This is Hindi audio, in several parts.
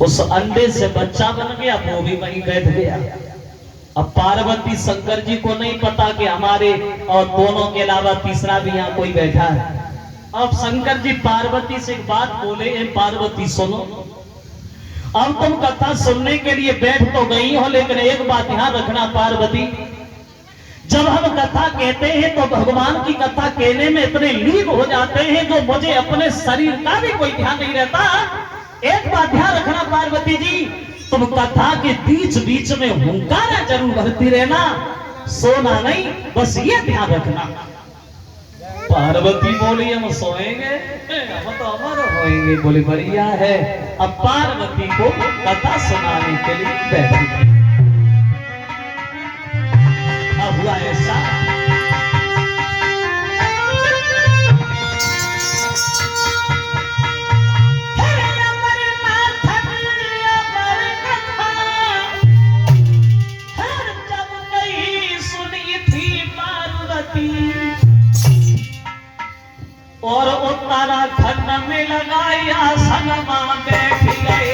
उस अंडे से बच्चा बन गया, वो भी वहीं बैठ गया। अब पार्वती शंकर जी को नहीं पता कि हमारे और दोनों के अलावा तीसरा भी यहाँ कोई बैठा है। अब शंकर जी पार्वती से एक बात बोले, पार्वती सुनो, अब तुम कथा सुनने के लिए बैठ तो गई हो, लेकिन एक बात ध्यान रखना पार्वती, जब हम कथा कहते हैं तो भगवान की कथा कहने में इतने लीन हो जाते हैं जो मुझे अपने शरीर का भी कोई ध्यान नहीं रहता। एक बात ध्यान रखना पार्वती जी, तुम कथा के बीच बीच में हुंकारा जरूर भरती रहना, सोना नहीं, बस ये ध्यान रखना। पार्वती बोली हम सोएंगे, हम तो अमर होएंगे। बोली बढ़िया है। अब पार्वती को कथा सुनाने के लिए बैठी गई। अब हुआ ऐसा, और उत्तराखंड में लगाया सनमा बैठ गए।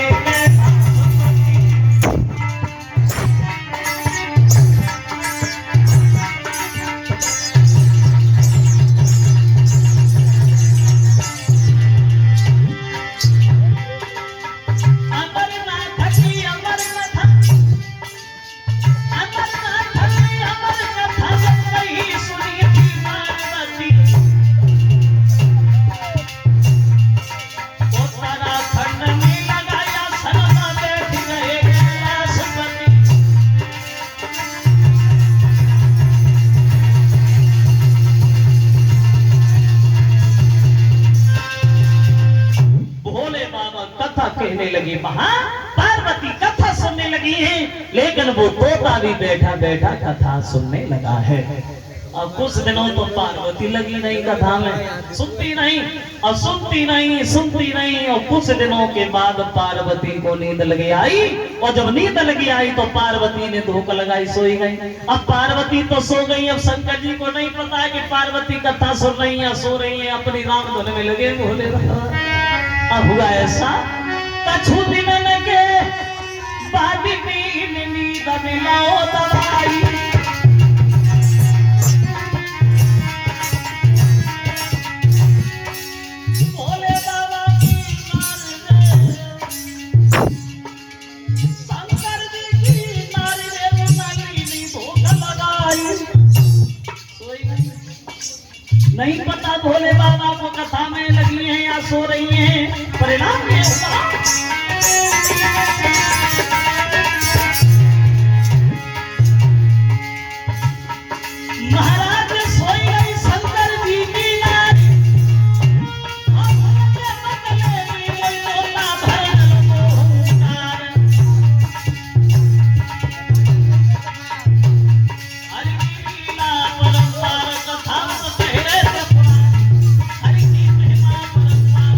कहने लगी, महा पार्वती कथा सुनने लगी है, लेकिन वो तोता भी बैठा बैठा कथा सुनने लगा है। अब कुछ दिनों तो पार्वती लगी नहीं कथा में, सुनती नहीं और सुनती नहीं, सुनती नहीं। और कुछ दिनों के बाद पार्वती को नींद लगी आई, और जब नींद लगी आई तो पार्वती ने धोखा लगाई, सोई गई। अब पार्वती तो सो गई, अब शंकर जी को नहीं पता है कि पार्वती कथा सुन रही है, सो रही है, अपनी राम धुन में लगे बोले। अब हुआ ऐसा, कछु दिन के बाद नींद मिलाओ दवाई, बोले बाबा की शंकर जी की नारी रे नारी धोखा लगाई। नहीं पता भोले बाबा को कथा में लगी है या सो रही है, परिणाम ये होगा। महाराज सोई गई शंकर जी की नारी, बदले में कोई तोता भरल ओंकार। हरि की लीला परंपार कथा कहरे हरि की महिमा परंपार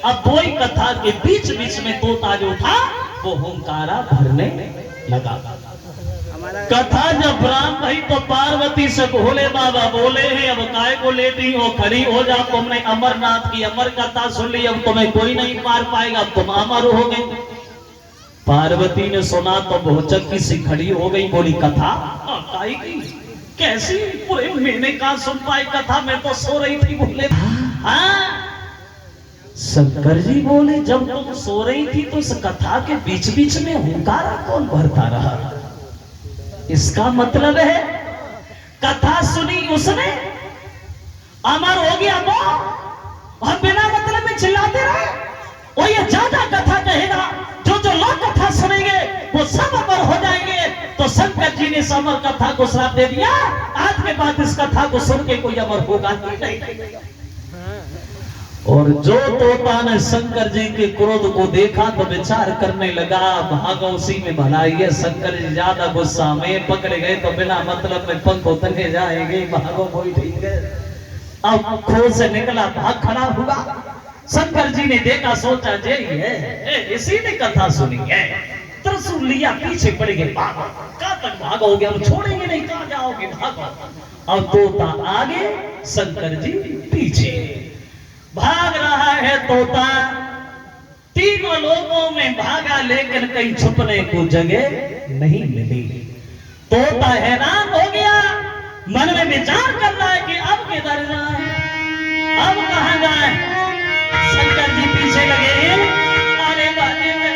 अब कोई कथा के बीच बीच में तोता जो था वो हुंकारा भरने लगा। कथा जब प्रारंभ भई तो पार्वती से भोले बाबा बोले हैं, अब काय को लेती हो, खड़ी हो जा, तुमने अमरनाथ की अमर कथा सुन ली, अब तुम्हें कोई नहीं मार पाएगा, तुम अमर हो गए। पार्वती ने सुना तो भोचक की सी खड़ी हो गई, बोली कथा काय की, कैसी, पूरे महीने का सुन पाई कथा, मैं तो सो रही थी। बोले हाँ। शंकर जी बोले जब तुम सो रही थी तो इस कथा के बीच बीच में हुंकारा कौन भरता रहा? इसका मतलब है कथा सुनी उसने, अमर हो गया वो, और बिना मतलब में चिल्लाते रहे। और ये ज्यादा कथा कहेगा, जो जो लोग कथा सुनेंगे वो सब अमर हो जाएंगे। तो शंकर जी ने इस अमर कथा को श्राप दे दिया, आज के बाद इस कथा को सुन के कोई अमर होगा नहीं। और जो तोता ने शंकर जी के क्रोध को देखा तो विचार करने लगा, भागो उसी में भलाई है। शंकर जी ज्यादा गुस्सा में पकड़े गए तो बिना मतलब में पंख उतरने जाएंगे, भागो कोई ठीक है। अब खोल से निकला, भाग खड़ा हुआ। शंकर जी ने देखा, सोचा जे है इसी ने कथा सुनी है, त्रिशूल लिया, पीछे पड़ गए। भागो, कहाँ तक भागोगे, हम छोड़ेंगे नहीं, कहाँ जाओगे, भागो। और तोता आगे, शंकर जी पीछे। भाग रहा है तोता, तीनों लोगों में भागा, लेकिन कहीं छुपने को जगह नहीं मिली। तोता हैरान हो गया, मन में विचार कर रहा है कि अब किधर जाए, अब कहां जाए। शंकर जी पीछे लगे, आने वाले में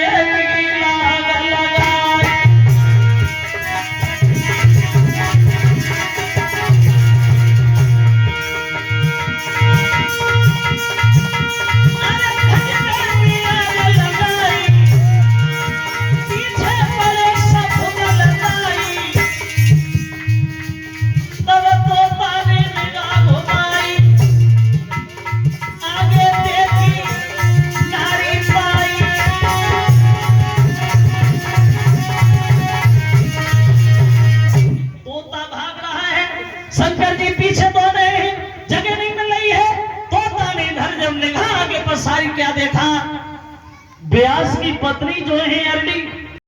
सारी क्या देखा, व्यास की पत्नी जो है अरणी,